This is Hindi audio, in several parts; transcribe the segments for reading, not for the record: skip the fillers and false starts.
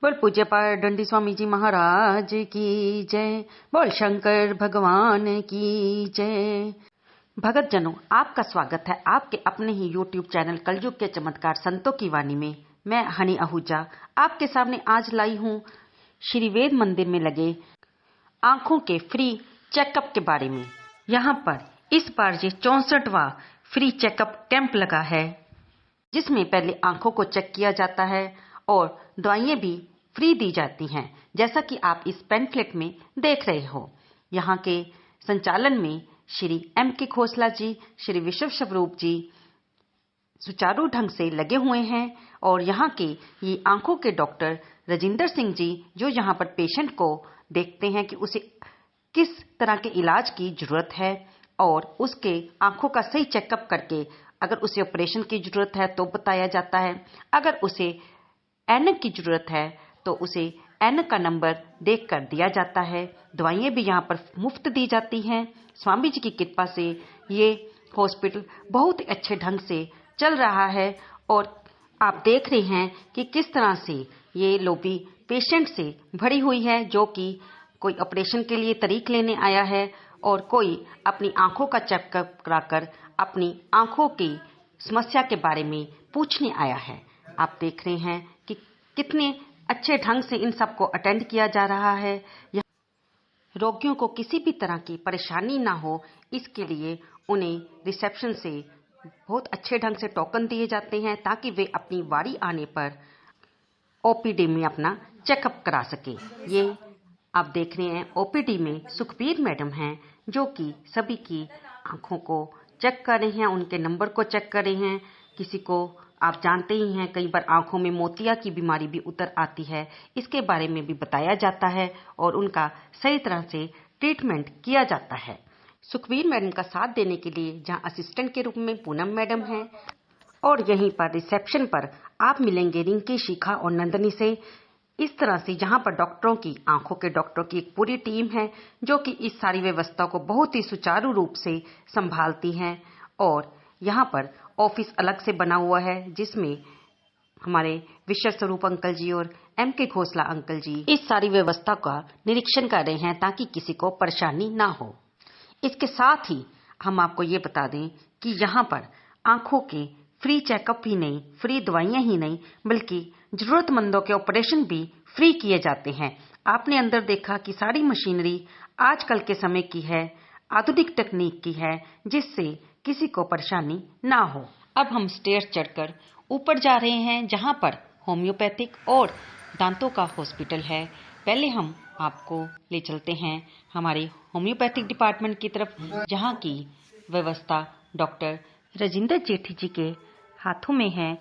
बोल पूज्य पार डंडी स्वामी जी महाराज की जय। बोल शंकर भगवान की जय। भगत जनों, आपका स्वागत है आपके अपने ही YouTube चैनल कलयुग के चमत्कार संतों की वाणी में। मैं हनी आहूजा आपके सामने आज लाई हूँ श्री वेद मंदिर में लगे आंखों के फ्री चेकअप के बारे में। यहाँ पर इस बार ये 64वां फ्री चेकअप कैंप लगा है, जिसमें पहले आंखों को चेक किया जाता है और दवाइयाँ भी फ्री दी जाती हैं, जैसा कि आप इस पैम्फलेट में देख रहे हो। यहाँ के संचालन में श्री M.K. खोसला जी, श्री विश्व स्वरूप जी सुचारू ढंग से लगे हुए हैं और यहाँ के ये आंखों के डॉक्टर राजिंदर सिंह जी, जो यहाँ पर पेशेंट को देखते हैं कि उसे किस तरह के इलाज की जरूरत है और उसके आंखों का सही चेकअप करके अगर उसे ऑपरेशन की जरूरत है तो बताया जाता है, अगर उसे ऐनक की जरूरत है तो उसे ऐनक का नंबर देखकर दिया जाता है। दवाइयाँ भी यहाँ पर मुफ्त दी जाती हैं। स्वामी जी की कृपा से ये हॉस्पिटल बहुत अच्छे ढंग से चल रहा है और आप देख रहे हैं कि किस तरह से ये लॉबी पेशेंट से भरी हुई है, जो कि कोई ऑपरेशन के लिए तारीख लेने आया है और कोई अपनी आंखों का चेकअप कराकर अपनी आंखों की समस्या के बारे में पूछने आया है। आप देख रहे हैं कि कितने अच्छे ढंग से इन सबको अटेंड किया जा रहा है। रोगियों को किसी भी तरह की परेशानी ना हो, इसके लिए उन्हें रिसेप्शन से बहुत अच्छे ढंग से टोकन दिए जाते हैं ताकि वे अपनी बारी आने पर ओपीडी में अपना चेकअप करा सके। ये आप देख रहे हैं ओपीडी में सुखबीर मैडम हैं, जो कि सभी की आंखों को चेक कर रहे हैं, उनके नंबर को चेक कर रहे हैं। किसी को आप जानते ही हैं, कई बार आंखों में मोतिया की बीमारी भी उतर आती है, इसके बारे में भी बताया जाता है और उनका सही तरह से ट्रीटमेंट किया जाता है। सुखबीर मैडम का साथ देने के लिए जहां असिस्टेंट के रूप में पूनम मैडम हैं और यहीं पर रिसेप्शन पर आप मिलेंगे रिंकी, शिखा और नंदनी से। इस तरह से जहां पर डॉक्टरों की आंखों के डॉक्टरों की एक पूरी टीम है, जो कि इस सारी व्यवस्था को बहुत ही सुचारू रूप से संभालती हैं। और यहाँ पर ऑफिस अलग से बना हुआ है, जिसमें हमारे विश्व स्वरूप अंकल जी और M.K. खोसला अंकल जी इस सारी व्यवस्था का निरीक्षण कर रहे हैं ताकि किसी को परेशानी ना हो। इसके साथ ही हम आपको ये बता दें कि यहाँ पर आंखों के फ्री चेकअप ही नहीं, फ्री दवाइयाँ ही नहीं, बल्कि जरूरतमंदों के ऑपरेशन भी फ्री किए जाते हैं। आपने अंदर देखा कि सारी मशीनरी आजकल के समय की है, आधुनिक तकनीक की है, जिससे किसी को परेशानी ना हो। अब हम स्टेयर चढ़कर ऊपर जा रहे हैं, जहां पर होम्योपैथिक और दांतों का हॉस्पिटल है। पहले हम आपको ले चलते हैं हमारे होम्योपैथिक डिपार्टमेंट की तरफ, जहां की व्यवस्था डॉक्टर राजिंदर जेठी जी के हाथों में है,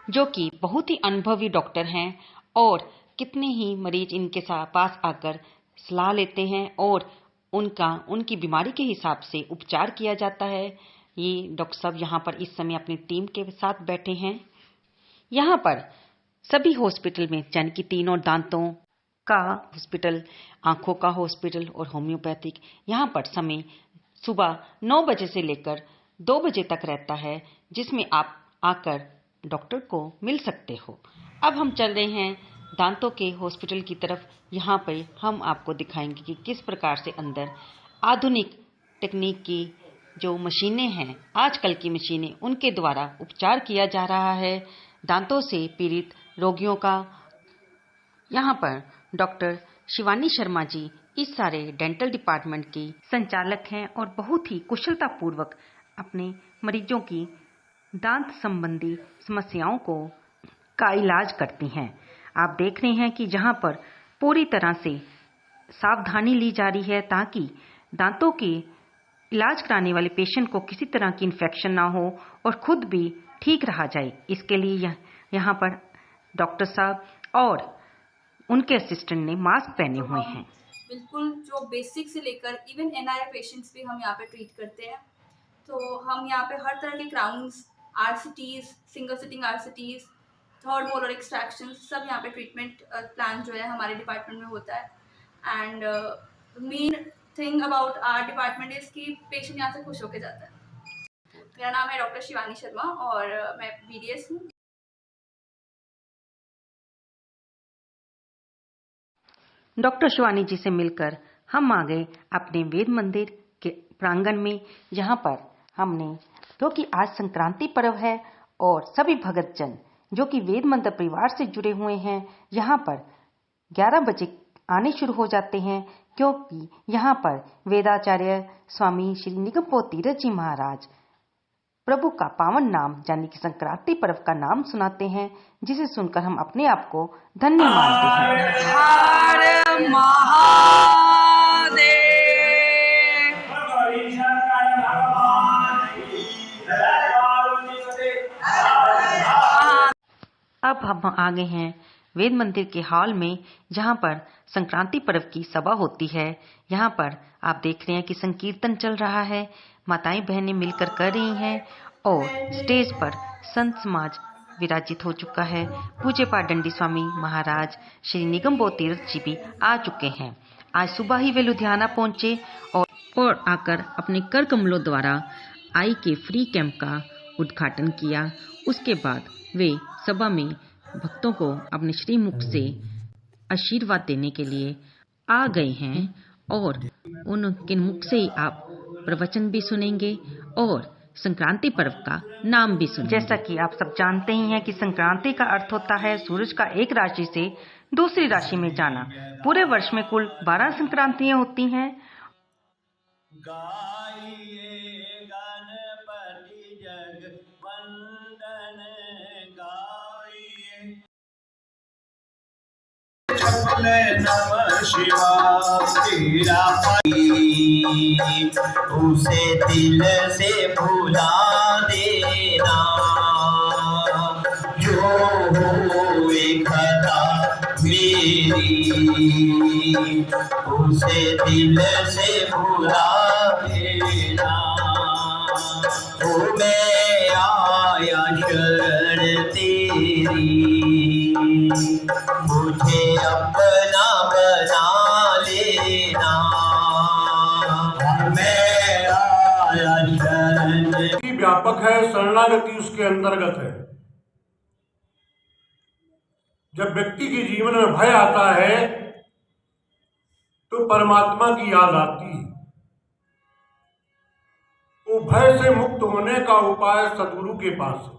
जो कि बहुत ही अनुभवी डॉक्टर हैं और कितने ही मरीज इनके पास आकर सलाह लेते हैं और उनकी बीमारी के हिसाब से उपचार किया जाता है। ये डॉक्टर साहब यहाँ पर इस समय अपनी टीम के साथ बैठे हैं। यहाँ पर सभी हॉस्पिटल में, यानी कि तीनों दांतों का हॉस्पिटल, आंखों का हॉस्पिटल और होम्योपैथिक, यहाँ पर समय सुबह 9 बजे से लेकर 2 बजे तक रहता है, जिसमें आप आकर डॉक्टर को मिल सकते हो। अब हम चल रहे हैं दांतों के हॉस्पिटल की तरफ। यहाँ पे हम आपको दिखाएंगे कि किस प्रकार से अंदर आधुनिक तकनीक की जो मशीनें हैं, आजकल की मशीनें, उनके द्वारा उपचार किया जा रहा है दांतों से पीड़ित रोगियों का। यहाँ पर डॉक्टर शिवानी शर्मा जी इस सारे डेंटल डिपार्टमेंट की संचालक हैं और बहुत ही कुशलतापूर्वक अपने मरीजों की दांत संबंधी समस्याओं का इलाज करती हैं। आप देख रहे हैं कि जहां पर पूरी तरह से सावधानी ली जा रही है ताकि दांतों की इलाज कराने वाले पेशेंट को किसी तरह की इन्फेक्शन ना हो और खुद भी ठीक रहा जाए। इसके लिए यहाँ पर डॉक्टर साहब और उनके असिस्टेंट ने मास्क पहने हुए हैं। बिल्कुल जो बेसिक से लेकर इवन NRI पेशेंट्स भी हम यहाँ पे ट्रीट करते हैं। तो हम यहाँ पे हर तरह के crowns, RCTs, single sitting RCTs, third molar extraction, सब यहाँ पे ट्रीटमेंट प्लान जो है हमारे डिपार्टमेंट में होता है। And main thing about our department is कि पेशेंट यहाँ से खुश होकर जाता है। मेरा नाम है डॉक्टर शिवानी शर्मा और मैं BDS हूँ। डॉक्टर शिवानी जी से मिलकर हम आ गए अपने वेद मंदिर के प्रांगण में, जहां पर हमने, क्योंकि आज संक्रांति पर्व है और सभी भगतजन जो कि वेद मंदिर परिवार से जुड़े हुए हैं यहाँ पर 11 बजे आने शुरू हो जाते हैं, क्योंकि यहाँ पर वेदाचार्य स्वामी श्री निगम तीरथ जी महाराज प्रभु का पावन नाम यानी कि संक्रांति पर्व का नाम सुनाते हैं, जिसे सुनकर हम अपने आप को धन्य मानते हैं। हर महादेव। अब हम आ गए हैं वेद मंदिर के हॉल में, जहां पर संक्रांति पर्व की सभा होती है। यहाँ पर आप देख रहे हैं कि संकीर्तन चल रहा है, माताएं बहनें मिलकर कर रही हैं और स्टेज पर संत समाज विराजित हो चुका है। पूज्य पाठ दंडी स्वामी महाराज श्री निगम तीरथ जी भी आ चुके हैं। आज सुबह ही वे लुधियाना पहुंचे और आकर अपने कर कमलों द्वारा आई के फ्री कैंप का उद्घाटन किया। उसके बाद वे सभा में भक्तों को अपने श्रीमुख से आशीर्वाद देने के लिए आ गए हैं और उनके मुख से ही आप प्रवचन भी सुनेंगे और संक्रांति पर्व का नाम भी सुनेंगे। जैसा कि आप सब जानते ही हैं कि संक्रांति का अर्थ होता है सूरज का एक राशि से दूसरी राशि में जाना। पूरे वर्ष में कुल 12 संक्रांतियां होती हैं। नमः शिवाय उसे दिल से भुला देना, जो होए खता मेरी उसे दिल से भुला देना। ओ मैं आया शरण तेरी, मुझे अपना बना लेना। मैं आया शरण। व्यापक है, शरणागति उसके अंतर्गत है। जब व्यक्ति के जीवन में भय आता है तो परमात्मा की याद आती है। वो भय से मुक्त होने का उपाय सदगुरु के पास है।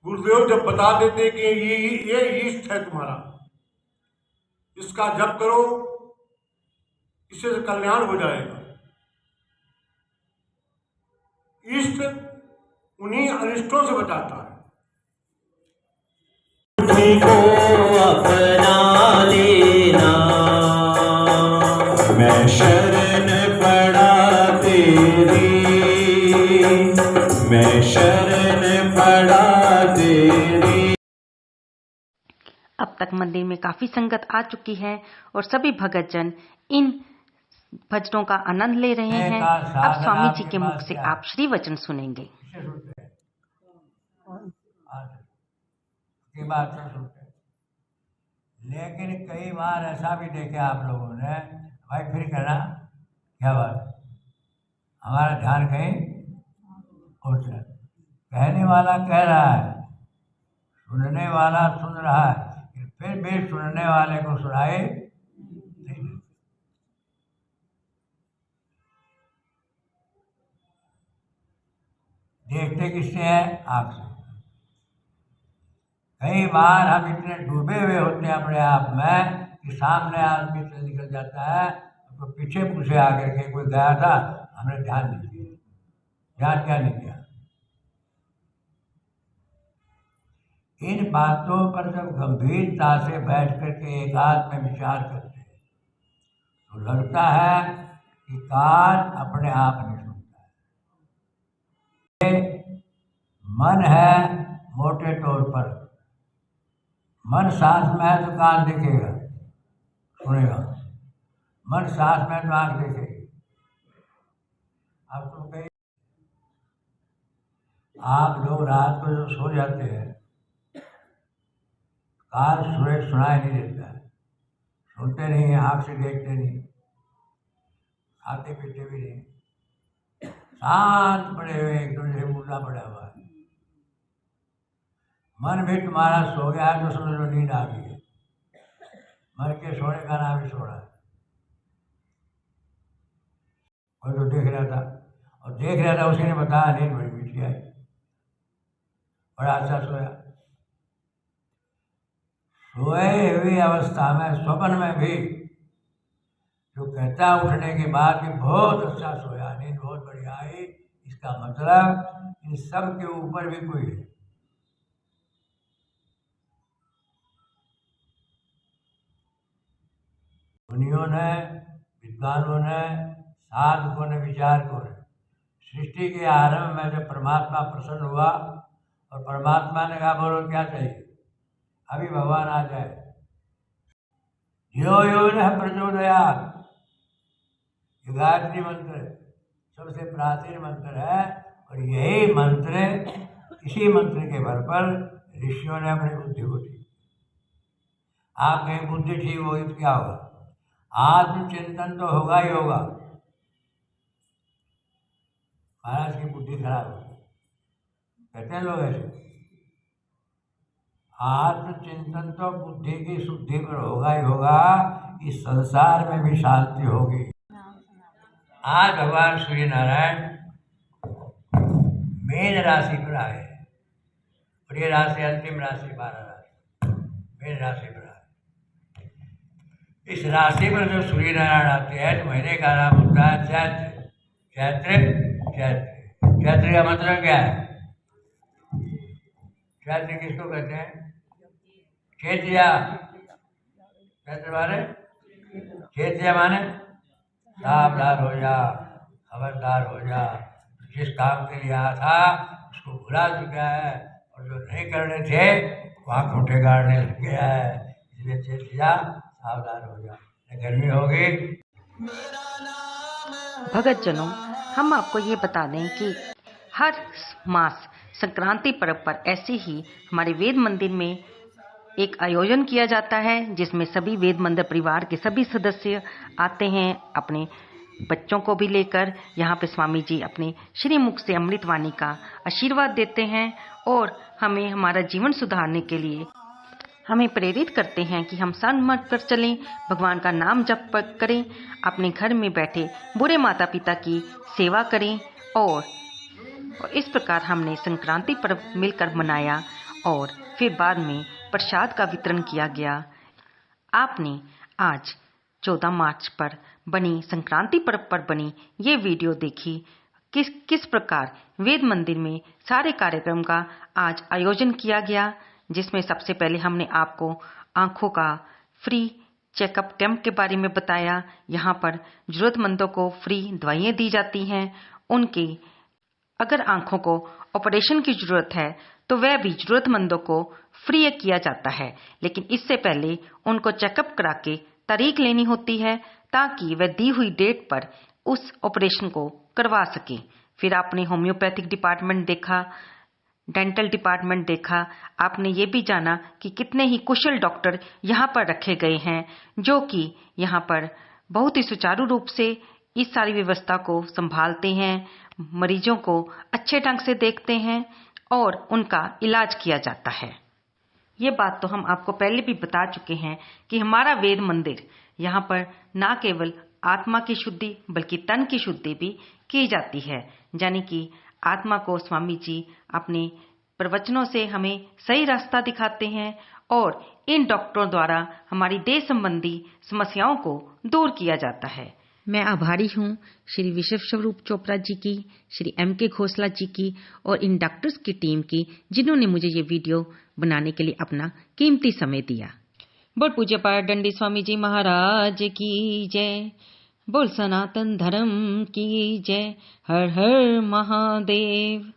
गुरुदेव जब बता देते कि ये ईष्ट है तुम्हारा, इसका जप करो, इससे कल्याण हो जाएगा। ईष्ट उन्हीं अनिष्टों से बचाता है। को अपना लेना, मैं शरण पड़ा तेरी, मैं शरण पड़ा तेरी। अब तक मंदिर में काफी संगत आ चुकी है और सभी भगतजन इन भजनों का आनंद ले रहे हैं। अब स्वामी जी के मुख से आप श्री वचन सुनेंगे। की बात तो सुनते, लेकिन कई बार ऐसा भी देखे आप लोगों ने, भाई फिर कहना क्या बात है, हमारा ध्यान कहीं उठ रहा है। कहने वाला कह रहा है, सुनने वाला सुन रहा है, फिर भी सुनने वाले को सुनाई नहीं। देखते किससे हैं? आँख से। कई बार हम इतने डूबे हुए होते हैं अपने आप में कि सामने आदमी से निकल जाता है, तो पीछे पूछे आकर के कोई गया था, हमने ध्यान नहीं दिया। ध्यान क्या नहीं दिया? इन बातों पर जब गंभीरता से बैठ करके एकांत में विचार करते हैं तो लगता है कि कान अपने आप नहीं सुनता है। मन है मोटे तौर पर, मन सांस में है तो कान देखेगा सुनेगा, मन सांस में तो आँख देखेगी। अब तुम कहीं आप लोग रात को जो सो जाते हैं, कान सुनाई नहीं देता है, सुनते नहीं हैं, आँख से देखते नहीं, खाते पीते भी नहीं, शांत पड़े हुए एक दूसरे मुर्दा पड़ा हुआ है। मन भी तुम्हारा सो गया है तो समझ लो नींद आ गई है। मर के सोने का नाम ही सोना है। कोई तो देख रहा था, और देख रहा था, उसी ने बताया नींद बड़ी मीठी आई, बड़ा अच्छा सोया। सोए हुई अवस्था में स्वप्न में भी जो कहता है उठने के बाद कि बहुत अच्छा सोया, नींद बहुत बढ़िया आई, इसका मतलब इन सब के ऊपर भी कोई है। मुनियों ने, विद्वानों ने, साधकों ने, विचारकों ने सृष्टि के आरंभ में जब परमात्मा प्रसन्न हुआ और परमात्मा ने कहा बोलो क्या चाहिए, अभी भगवान आ जाए। यो यो न प्रचोदयात्, ये गायत्री मंत्र सबसे प्राचीन मंत्र है, और यही मंत्र, इसी मंत्र के बल पर ऋषियों ने अपनी बुद्धि को ठीक। आप कहीं बुद्धि ठीक होगी तो क्या होगा? आत्मचिंतन तो होगा ही होगा। महाराज की बुद्धि खराब होगी, कहते हैं लोग ऐसे। आत्मचिंतन तो बुद्धि की शुद्धि पर होगा ही होगा, इस संसार में भी शांति होगी। आज भगवान सूर्य नारायण मेन राशि पर आए हैं, और ये राशि अंतिम राशि 12 राशि मेन राशि पर आए। इस राशि पर जब सूर्य नारायण आते हैं तो महीने का नाम होता है चैत्र। चैत्र चैत्र चैत्र का मतलब क्या है? चैत्र किसको कहते हैं? चैत्रिया। चैत्र माने, चैत्रिया माने सावधान हो जा, खबरदार हो जा, जिस काम के लिए आया था उसको भुला चुका है, और जो नहीं करने थे वहाँ खोटे गाड़ने लग गया है, इसलिए चेतिया सावधान हो जा, गर्मी होगी। भगत जनों, हम आपको ये बता दें कि हर मास संक्रांति पर्व पर ऐसे ही हमारे वेद मंदिर में एक आयोजन किया जाता है, जिसमें सभी वेद मंदिर परिवार के सभी सदस्य आते हैं, अपने बच्चों को भी लेकर। यहाँ पे स्वामी जी अपने श्रीमुख से अमृतवाणी का आशीर्वाद देते हैं और हमें हमारा जीवन सुधारने के लिए हमें प्रेरित करते हैं कि हम सन्मत कर चलें, भगवान का नाम जप करें, अपने घर में बैठे बूढ़े माता पिता की सेवा करें। और इस प्रकार हमने संक्रांति पर्व मिलकर मनाया, और फिर बाद में प्रसाद का वितरण किया गया। आपने आज 14 मार्च पर बनी संक्रांति पर्व पर बनी ये वीडियो देखी, किस प्रकार वेद मंदिर में सारे कार्यक्रम का आज आयोजन किया गया, जिसमें सबसे पहले हमने आपको आंखों का फ्री चेकअप कैंप के बारे में बताया। यहाँ पर जरूरतमंदों को फ्री दवाइयाँ दी जाती हैं। उनके अगर आंखों को ऑपरेशन की जरूरत है तो वह भी जरूरतमंदों को फ्री किया जाता है, लेकिन इससे पहले उनको चेकअप करा के तारीख लेनी होती है, ताकि वह दी हुई डेट पर उस ऑपरेशन को करवा सके। फिर आपने होम्योपैथिक डिपार्टमेंट देखा, डेंटल डिपार्टमेंट देखा। आपने ये भी जाना कि कितने ही कुशल डॉक्टर यहाँ पर रखे गए हैं, जो कि यहाँ पर बहुत ही सुचारू रूप से इस सारी व्यवस्था को संभालते हैं, मरीजों को अच्छे ढंग से देखते हैं और उनका इलाज किया जाता है। ये बात तो हम आपको पहले भी बता चुके हैं कि हमारा वेद मंदिर यहाँ पर न केवल आत्मा की शुद्धि बल्कि तन की शुद्धि भी की जाती है, यानी कि आत्मा को स्वामी जी अपने प्रवचनों से हमें सही रास्ता दिखाते हैं, और इन डॉक्टरों द्वारा हमारी देह संबंधी समस्याओं को दूर किया जाता है। मैं आभारी हूँ श्री विश्व स्वरूप चोपड़ा जी की, श्री M.K. खोसला जी की और इन डॉक्टर्स की टीम की, जिन्होंने मुझे ये वीडियो बनाने के लिए अपना कीमती समय दिया। बोल पूज्य पाठ दंडी स्वामी जी महाराज की जय। बोल सनातन धर्म की जय। हर हर महादेव।